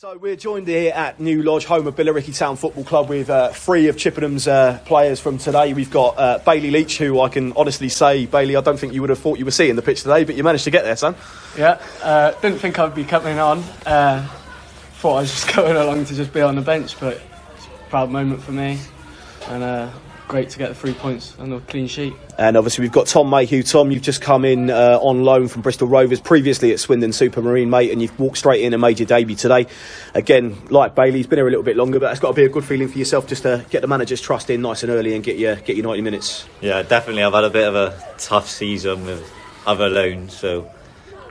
So we're joined here at New Lodge, home of Billericay Town Football Club, with three of Chippenham's players from today. We've got Bailey Leach, who I can honestly say, Bailey, I don't think you would have thought you were seeing the pitch today, but you managed to get there, son. Yeah, didn't think I'd be coming on. Thought I was just going along to just be on the bench, but it's a proud moment for me, and great to get the 3 points and a clean sheet. And obviously we've got Tom Mehew. Tom, you've just come in on loan from Bristol Rovers, previously at Swindon Supermarine, mate, and you've walked straight in and made your debut today. Again, like Bailey, he's been here a little bit longer, but it's got to be a good feeling for yourself just to get the manager's trust in nice and early and get your 90 minutes. Yeah, definitely. I've had a bit of a tough season with other loans, so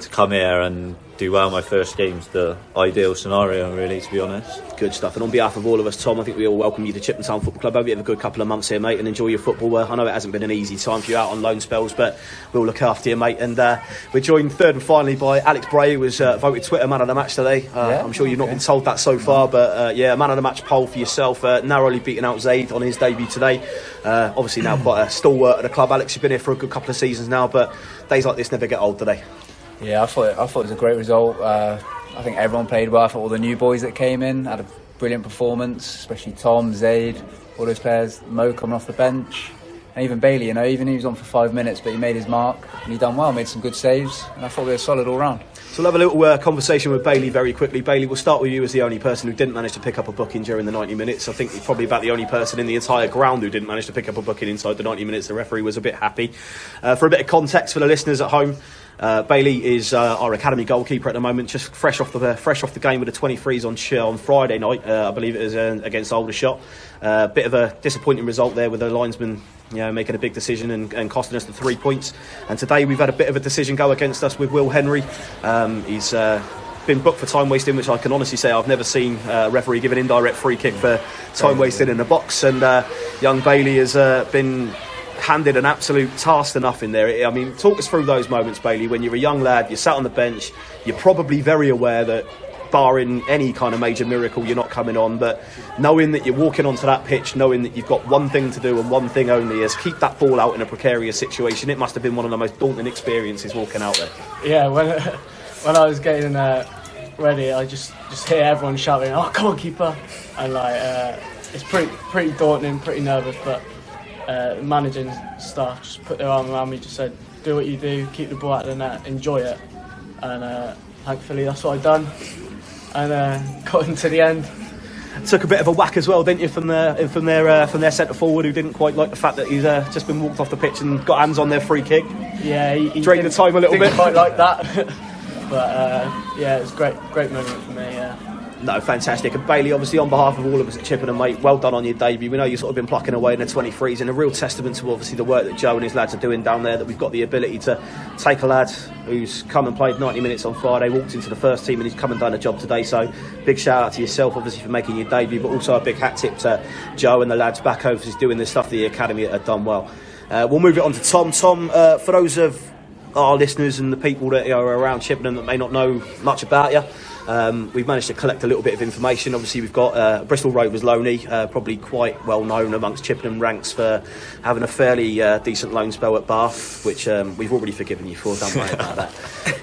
to come here and do well my first game's the ideal scenario, really, to be honest. Good stuff. And on behalf of all of us, Tom, I think we all welcome you to Chippenham Town Football Club. I hope you have a good couple of months here, mate, and enjoy your football. I know it hasn't been an easy time for you out on loan spells, but we'll look after you, mate. And we're joined third and finally by Alex Bray, who was voted Twitter man of the match today. I'm sure you've not been told that so far, but man of the match poll for yourself. Narrowly beating out Zaid on his debut today. Obviously now quite a stalwart at the club. Alex, you've been here for a good couple of seasons now, but days like this never get old, do they? Yeah, I thought it was a great result. I think everyone played well. I thought all the new boys that came in had a brilliant performance, especially Tom, Zaid, all those players. Mo coming off the bench, and even Bailey. Even he was on for 5 minutes, but he made his mark and he done well, made some good saves, and I thought we were solid all round. So we'll have a little conversation with Bailey very quickly. Bailey, we'll start with you as the only person who didn't manage to pick up a booking during the 90 minutes. I think you're probably about the only person in the entire ground who didn't manage to pick up a booking inside the 90 minutes. The referee was a bit happy. For a bit of context for the listeners at home, Bailey is our academy goalkeeper at the moment, just fresh off the game with the 23s on Friday night. I believe it was against Aldershot. Bit of a disappointing result there with the linesman making a big decision and costing us the 3 points. And today we've had a bit of a decision go against us with Will Henry. He's been booked for time wasting, which I can honestly say I've never seen a referee give an indirect free kick for time wasted in the box. And young Bailey has been handed an absolute task to nothing there. I mean, talk us through those moments, Bailey, when you're a young lad, you're sat on the bench, you're probably very aware that barring any kind of major miracle you're not coming on, but knowing that you're walking onto that pitch, knowing that you've got one thing to do and one thing only is keep that ball out in a precarious situation, it must have been one of the most daunting experiences walking out there. Yeah, when I was getting ready, I just hear everyone shouting, "Oh, come on, keeper!" And it's pretty daunting, pretty nervous, but the managing staff just put their arm around me, just said, "Do what you do, keep the ball out of the net, enjoy it." And thankfully that's what I've done, and got into the end. Took a bit of a whack as well, didn't you, from their centre forward, who didn't quite like the fact that he's just been walked off the pitch and got hands on their free kick. Yeah, he drained the time a little bit. Didn't quite like that, but it was a great moment for me. Yeah. No, fantastic. And Bailey, obviously on behalf of all of us at Chippenham, mate, well done on your debut. We know you've sort of been plucking away in the 23s, and a real testament to obviously the work that Joe and his lads are doing down there, that we've got the ability to take a lad who's come and played 90 minutes on Friday, walked into the first team, and he's come and done a job today. So big shout out to yourself, obviously, for making your debut, but also a big hat tip to Joe and the lads back overseas doing this stuff that the academy have done well. We'll move it on to Tom. Tom, for those of our listeners and the people that are around Chippenham that may not know much about you, we've managed to collect a little bit of information. Obviously we've got Bristol Rovers loanee, probably quite well known amongst Chippenham ranks for having a fairly decent loan spell at Bath, which we've already forgiven you for, don't worry about that.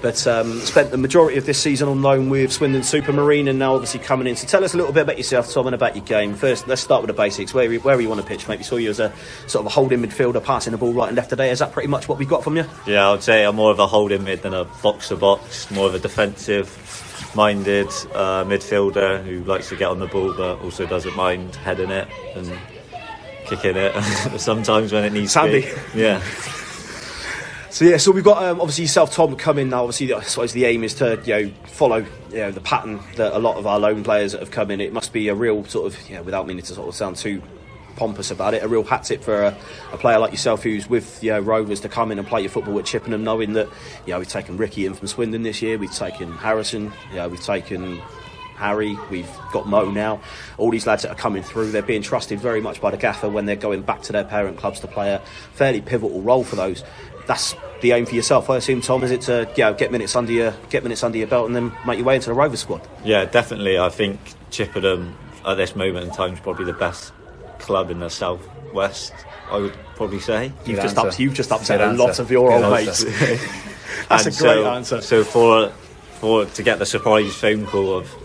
But spent the majority of this season on loan with Swindon Supermarine, and now obviously coming in. So tell us a little bit about yourself, Tom, and about your game. First, let's start with the basics. Where are you on the pitch, mate? We saw you as a sort of a holding midfielder, passing the ball right and left today. Is that pretty much what we got from you? Yeah, I would say I'm more of a holding mid than a box-to-box, more of a defensive-minded midfielder who likes to get on the ball but also doesn't mind heading it and kicking it sometimes when it needs to be. Yeah. So we've got obviously yourself, Tom, coming now. Obviously, I suppose the aim is to follow the pattern that a lot of our loan players that have come in. It must be a real sort of without meaning to sort of sound too pompous about it, a real hat tip for a player like yourself who's with Rovers to come in and play your football at Chippenham, knowing that we've taken Ricky in from Swindon this year, we've taken Harrison, we've taken Harry, we've got Mo now. All these lads that are coming through, they're being trusted very much by the gaffer when they're going back to their parent clubs to play a fairly pivotal role for those. That's the aim for yourself, I assume, Tom, is it to get minutes under your belt and then make your way into the Rovers squad? Yeah, definitely. I think Chippenham at this moment in time is probably the best club in the southwest, I would probably say. You've just upset a lot of your old mates. That's a great answer. So for to get the surprise phone call of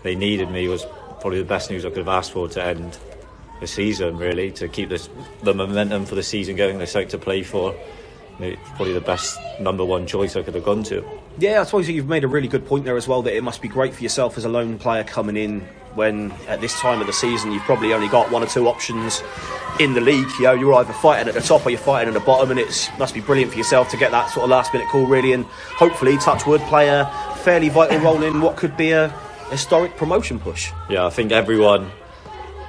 they needed me was probably the best news I could have asked for to end the season, really, to keep the momentum for the season going. There's something to play for. It's probably the best number one choice I could have gone to. Yeah, I suppose you've made a really good point there as well, that it must be great for yourself as a lone player coming in when at this time of the season you've probably only got one or two options in the league. You know, you're either fighting at the top or you're fighting at the bottom, and it must be brilliant for yourself to get that sort of last minute call, really, and hopefully, touch wood, play a fairly vital role in what could be a historic promotion push. Yeah, I think everyone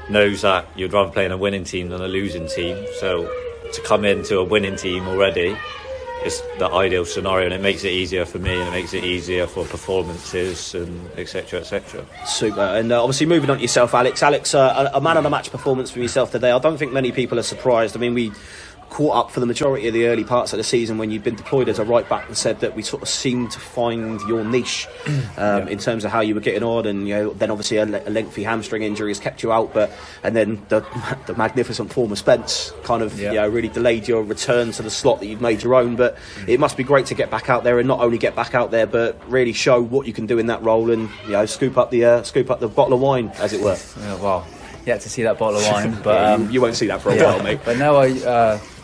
knows that you'd rather play in a winning team than a losing team, so to come into a winning team already is the ideal scenario, and it makes it easier for me and it makes it easier for performances and etc. etc. Super. And obviously moving on to yourself, Alex, a man of the match performance from yourself today. I don't think many people are surprised. I mean, we caught up for the majority of the early parts of the season when you'd been deployed as a right back and said that we sort of seemed to find your niche in terms of how you were getting on, and then obviously a lengthy hamstring injury has kept you out, and then the magnificent form of Spence kind of really delayed your return to the slot that you'd made your own. But it must be great to get back out there, and not only get back out there but really show what you can do in that role, and scoop up the bottle of wine, as it were. Well, yet to see that bottle of wine, but you won't see that for a while, mate. But no,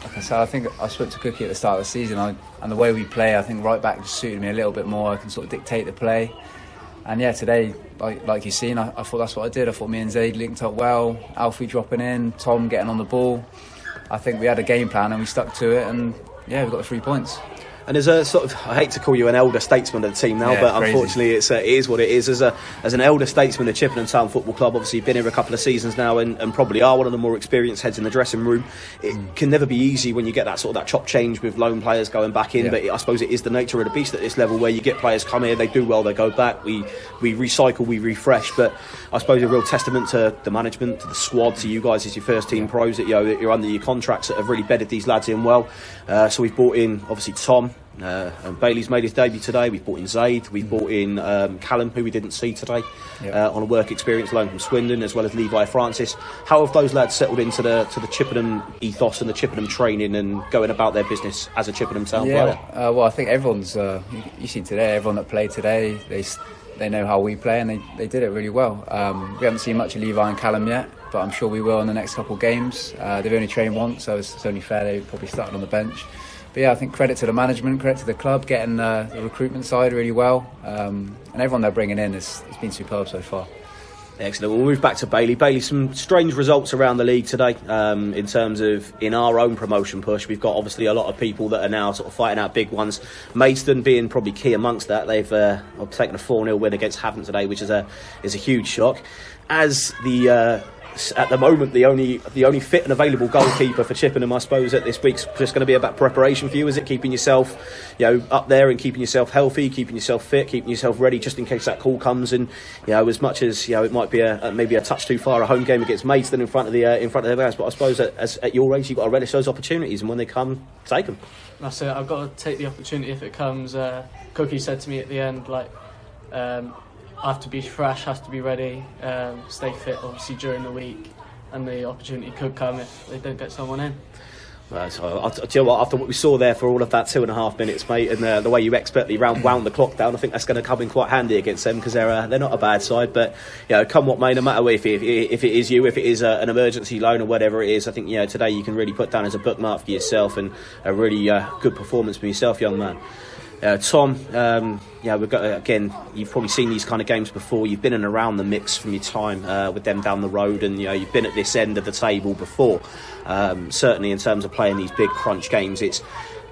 like I said, I think I spoke to Cookie at the start of the season, and the way we play, I think right back just suited me a little bit more. I can sort of dictate the play, and today, like you've seen, I thought that's what I did. I thought me and Zaid linked up well, Alfie dropping in, Tom getting on the ball. I think we had a game plan and we stuck to it, and we got the 3 points. And as a sort of, I hate to call you an elder statesman of the team now, but crazy. Unfortunately it is what it is. As an elder statesman of Chippenham Town Football Club, obviously you've been here a couple of seasons now, and probably are one of the more experienced heads in the dressing room. It can never be easy when you get that sort of that chop change with lone players going back in, but I suppose it is the nature of the beast at this level, where you get players come here, they do well, they go back, we recycle, we refresh. But I suppose a real testament to the management, to the squad, to you guys as your first team pros, that you're under your contracts, that have really bedded these lads in well. So we've brought in obviously Tom. And Bailey's made his debut today. We've brought in Zaid, we've brought in Callum, who we didn't see today, on a work experience loan from Swindon, as well as Levi Francis. How have those lads settled into the Chippenham ethos and the Chippenham training and going about their business as a Chippenham Town player? Well, I think everyone's you see today, everyone that played today, they know how we play, and they did it really well. We haven't seen much of Levi and Callum yet, but I'm sure we will in the next couple of games. They've only trained once, so it's only fair they probably started on the bench. But I think credit to the management, credit to the club, getting the recruitment side really well, and everyone they're bringing in has been superb so far. Excellent. We'll move back to Bailey. Bailey, some strange results around the league today in terms of in our own promotion push. We've got obviously a lot of people that are now sort of fighting out big ones. Maidstone being probably key amongst that. They've taken a 4-0 win against Havant today, which is a huge shock. As at the moment, the only fit and available goalkeeper for Chippenham, I suppose, at this week's just going to be about preparation for you. Is it keeping yourself, up there and keeping yourself healthy, keeping yourself fit, keeping yourself ready, just in case that call comes? And as much as it might be maybe a touch too far, a home game against Maidstone in front of their fans, but I suppose at your age you've got to relish those opportunities, and when they come, take them. That's it. I've got to take the opportunity if it comes. Cookie said to me at the end, I have to be fresh, have to be ready, stay fit obviously during the week, and the opportunity could come if they don't get someone in. So I'll tell you what, after what we saw there for all of that 2.5 minutes, mate, and the way you expertly wound the clock down, I think that's going to come in quite handy against them, because they're not a bad side. But come what may, no matter if it is you, if it is an emergency loan or whatever it is, I think today you can really put down as a bookmark for yourself, and a really good performance for yourself, young man. Tom, we've got again. You've probably seen these kind of games before. You've been in and around the mix from your time with them down the road, and you've been at this end of the table before. Certainly, in terms of playing these big crunch games, it's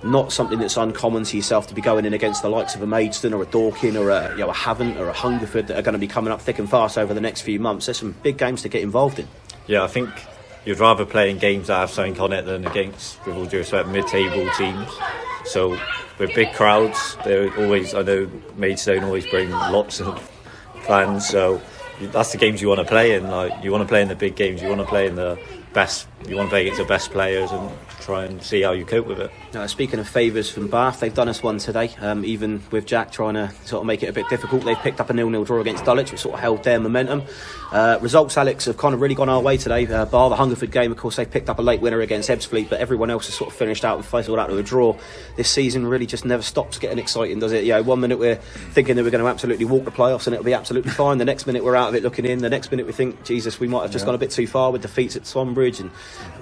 not something that's uncommon to yourself to be going in against the likes of a Maidstone or a Dorking or a Havant or a Hungerford that are going to be coming up thick and fast over the next few months. There's some big games to get involved in. Yeah, I think you'd rather play in games that have something on it than against, with all due respect, mid-table teams. So with big crowds, I know Maidstone always bring lots of fans, so that's the games you want to play in. You want to play in the big games, you want to play in the you want to play against the best players and try and see how you cope with it. Speaking of favours from Bath, they've done us one today. Even with Jack trying to sort of make it a bit difficult, they've picked up a 0-0 draw against Dulwich, which sort of held their momentum. Results, Alex, have kind of really gone our way today. Bar the Hungerford game, of course, they've picked up a late winner against Ebbsfleet, but everyone else has sort of finished out and fizzled out to a draw. This season really just never stops getting exciting, does it? 1 minute we're thinking that we're going to absolutely walk the playoffs and it'll be absolutely fine. The next minute we're out of it looking in. The next minute we think, Jesus, we might have just gone a bit too far with defeats at Swanbridge and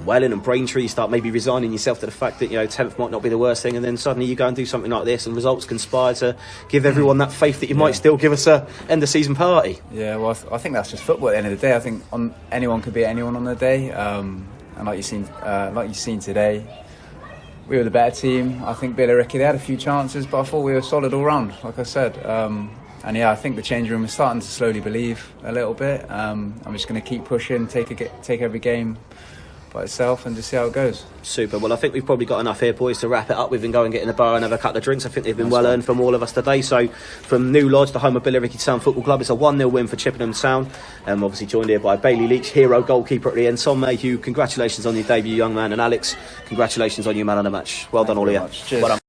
Welling and Braintree. You start maybe resigning yourself to the fact that 10th might not be the worst thing, and then suddenly you go and do something like this and results conspire to give everyone that faith that you might still give us a end of season party. Yeah, well, I think that's just football at the end of the day. I think anyone could beat anyone on the day, and like you've seen today, we were the better team. I think Billericay, they had a few chances, but I thought we were solid all round, like I said. And I think the change room is starting to slowly believe a little bit. I'm just going to keep pushing, take every game by itself and just see how it goes. Super. Well, I think we've probably got enough here, boys, to wrap it up. We've been going, get in the bar and have a couple of drinks. I think they've been well earned from all of us today. So from New Lodge, the home of Billericay Town Football Club, it's a 1-0 win for Chippenham Town. Obviously joined here by Bailey Leach, hero goalkeeper at the end. Tom Mehew, congratulations on your debut, young man. And Alex, congratulations on your man of the match. Well done, all of you. Cheers. Well done.